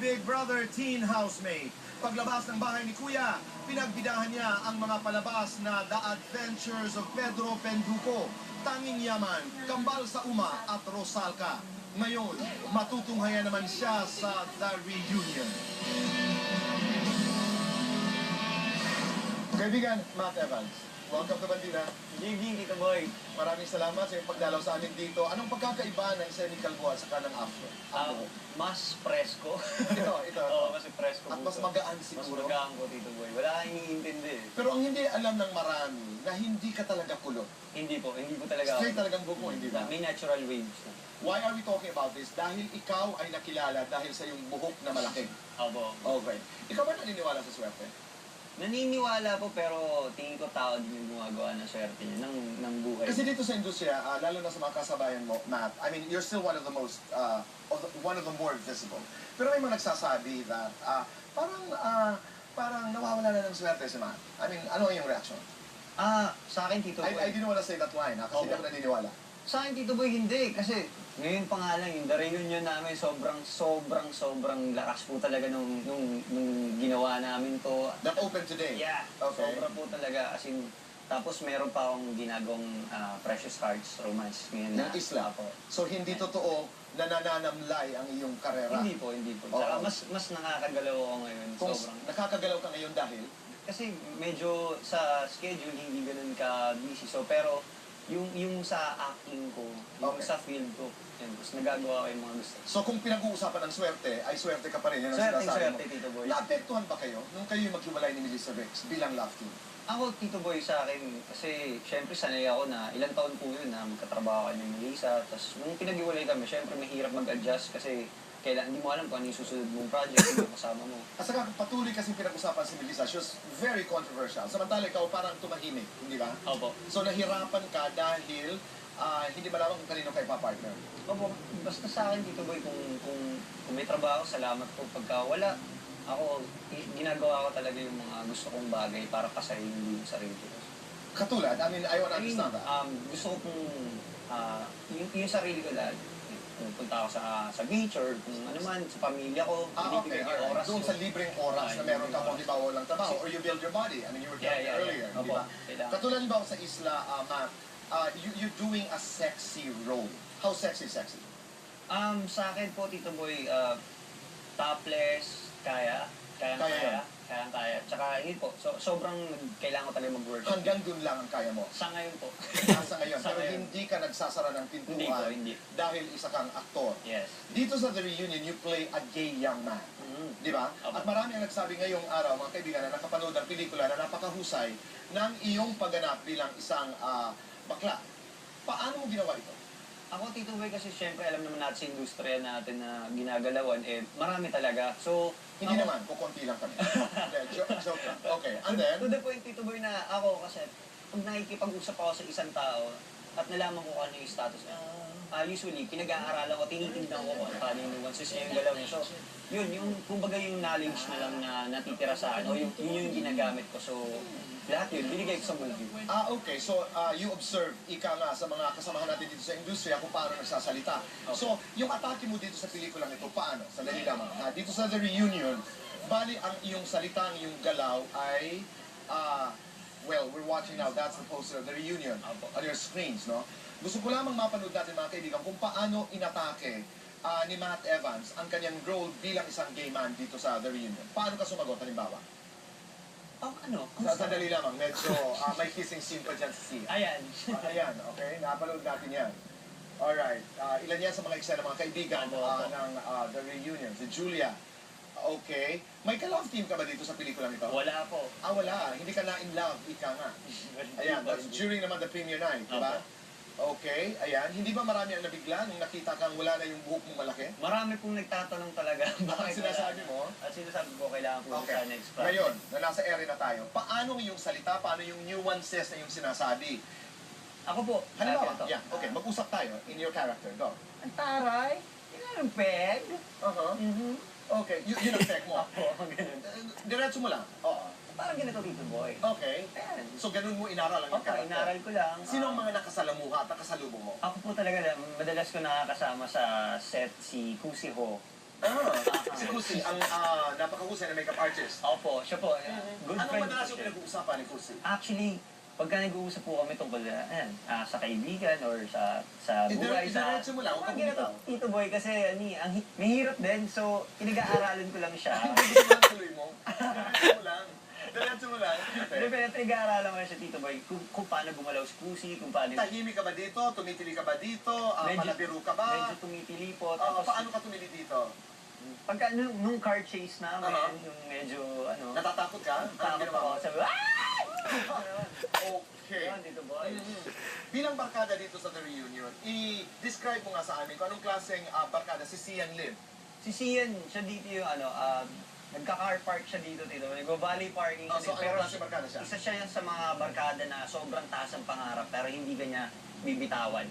Big Brother teen housemate. Paglabas ng bahay ni Kuya, pinagbidahan niya ang mga palabas na The Adventures of Pedro Penduko, Tanging Yaman, Kambal sa Uma at Rosalca. Ngayon, matutunghayan naman siya sa The Reunion. Kaibigan, Matt Evans, welcome to Bandila. Good evening, Tito Boy. Maraming salamat sa iyong pagdalaw sa amin dito. Anong pagkakaiba ng Scenical Buwan sa kanang afro? Mas presko. Ito. Oo, mas presko. At mas magaan Mas siguro. magaan ko, Tito Boy. Wala kang iniintindi. Pero ang hindi alam ng marami na hindi ka talaga kulot. Hindi po talaga. Straight talagang buko, hindi ba? May natural waves na. Why are we talking about this? Dahil ikaw ay nakilala dahil sa iyong buhok na malaki. Opo. Okay. Ikaw ba naniniwala sa swerte? Naniniwala po pero tingin ko tao din yung gumagawa ng swerte niya, ng buhay. Kasi dito sa industriya, lalo na sa mga kasabayan mo, Matt, I mean, you're still one of the most, one of the more visible. Pero may mga nagsasabi that parang nawawala na ng swerte si Matt. I mean, ano ang iyong reaction? Sa akin, Tito Boy. I didn't want to say that line, kasi hindi ako naniniwala. Sa akin, Tito Boy, hindi. Kasi ngayon pa nga lang, yung The Reunion namin, sobrang lakas po talaga nung ginawa namin to. That opened today? Yeah, Okay. sobra po talaga. As in, tapos meron pa akong ginagawang Precious Hearts romance ngayon Ng isla? Apo. So, hindi totoo na nananamlay ang iyong karera? Hindi po. Oo. Tsaka mas nakakagalaw ako ngayon. Kung Sobrang. nakakagalaw ka ngayon dahil? Kasi medyo sa schedule, hindi ganun ka-busy. So, pero yung sa acting ko, yung Okay. sa field ko, yun, tapos nagagawa ko yung mga gusto. So kung pinag-uusapan ng swerte, ay swerte ka pa rin. Yan ang sinasabi mo. Swerte, Tito Boy. Naapektuhan ba kayo nung kayo yung maghiwalay ni Melissa Rex bilang love team? Ako, Tito Boy, sa akin, kasi syempre sanay ako na ilang taon po yun na magkatrabaho kami ni Melissa. Tapos nung pinag-iwalay kami, syempre mahirap mag-adjust kasi hindi mo alam kung ano yung susunod mong project, yung kasama mo. At saka patuloy kasi pinag-usapan si Melissa, she was very controversial. Samantala ikaw parang tumahimik, hindi ba? Opo. So nahirapan ka dahil hindi malaman kung kanino kayo pa-partner. Opo, basta sa akin, Tito Boy, kung may trabaho, salamat po. Pagka wala, ako, ginagawa ko talaga yung mga gusto kong bagay para pasahin yung sarili ko. Katulad, I mean, I want to understand that. Gusto ko kung yung sarili ko lahat. Pupunta ako sa beach or kung ano man, sa pamilya ko, Okay. binibigay ko oras. Doon sa libreng oras na meron ka kung di ba walang trabaho or you build your body. I mean, you were telling me earlier, di Opo, ba? kailangan. Katulad ba sa isla, Matt, you're doing a sexy role. How sexy? Sa akin po, Tito Boy, topless, kaya. Tsaka yun po, sobrang kailangan ko talaga mag-work. Hanggang dun lang ang kaya mo. Sa ngayon po. Sa ngayon. Sa Pero ngayon. hindi ka nagsasara ng pintuan Hindi. dahil isa kang aktor. Yes. Dito sa The Reunion, you play a gay young man. Di ba? Opo. At marami ang nagsabi ngayong araw, mga kaibigan, na nakapanood ng pelikula na napakahusay ng iyong pagganap bilang isang bakla. Paano mo ginawa ito? Ako, Tito Boy, kasi syempre alam naman natin sa industriya natin na ginagalawan, marami talaga. So, Hindi naman, kukunti lang kami. Hindi, joke lang. Okay, and then? to the point, Tito Boy, na ako kasi, pag nakikipag-usap ako sa isang tao, at nalaman ko kung ano yung status, usually, pinag-aaralan ko, tinitignan ko kung paano yung nuances niya yung galaw niya. So, yun, kumbaga yung knowledge na lang na natitira sa akin, o yun yung ginagamit ko. So, lahat yun, binigay ko sa movie. Okay. So, you observe, ika nga, sa mga kasamahan natin dito sa industriya kung paano nagsasalita. Okay. So, yung atake mo dito sa pelikulang ito, paano? Sandali lamang. Dito sa The Reunion, bali ang iyong salita, ang iyong galaw ay, well, we're watching now, that's the poster of The Reunion on your screens, no? Gusto ko lamang mapanood natin, mga kaibigan, kung paano inatake ni Matt Evans ang kanyang role bilang isang gay man dito sa The Reunion. Paano ka sumagot, halimbawa? Sandali lamang, medyo may kissing scene pa dyan sa Sia. Ayan. Ayan, okay? Napanood natin yan. Alright. Ilan yan sa mga eksena, mga kaibigan ng The Reunion. Si Julia. Okay. May ka-love team ka ba dito sa pelikulang ito? Wala po. Wala. Hindi ka na in love. Ika nga. Ayan, that's during naman the premiere night, di ba? Okay, ayan. Hindi ba marami ang nabigla nung nakita kang wala na yung buhok mong malaki? Marami pong nagtatanong talaga. Ang sinasabi mo? At sinasabi ko, kailangan po Okay. sa next project. Ngayon, na nasa area na tayo, paano yung salita, paano yung nuances na yung sinasabi? Ako po. Halimbawa, ganito. yeah, okay, mag-usap tayo in your character. Go. Ang taray. Yun ang peg. Okay, yun ang tech mo. Ako, ganun. Diretso mo lang. Oo. Parang ganito, Tito Boy. Okay. Ayan. So, ganun mo inaral ang yung Okay, character. inaral ko lang. Sino ang mga nakasalamuha at nakasalubong mo? Ako po talaga, madalas ko nakakasama sa set si Kusi Ho. Si Kusi, ang napakahusay na makeup artist. Opo, siya po. Good Anong friend madalas po yung siya. pinag-uusapan ni Kusi? Actually, pagka nag-uusap po kami tungkol sa kaibigan or sa buhay, sa... Idiretso mo lang, huwag kang Mga ganito, bumitaw. Tito Boy, kasi mahirap din. So, pinag-aaralan ko lang siya. Gusto mo lang tuloy mo? Diretso mo lang. Diretso mo lang. Pero pinag-aaralan ko lang siya, Tito Boy, kung paano gumalaw si Kusi, kung paano... Tahimik ka ba dito? Tumitili ka ba dito? Medyo- Palabiro ka ba? Medyo tumitili po. Paano ka tumili dito? Pagka nung car chase namin, Uh-huh. yung medyo, Natatakot ka? Anong takot ginawa ako. mo? Sabi, Okay. Yun, Tito Boy. Bilang barkada dito sa The Reunion, i-describe mo nga sa amin kung anong klaseng barkada si Sian Lim. Si Sian, siya dito yung nagka-car park siya dito, Tito. Nag-valley parking Oh, siya so dito. anong klaseng barkada siya? Isa siya yan sa mga barkada na sobrang taas ang pangarap pero hindi kanya bibitawan.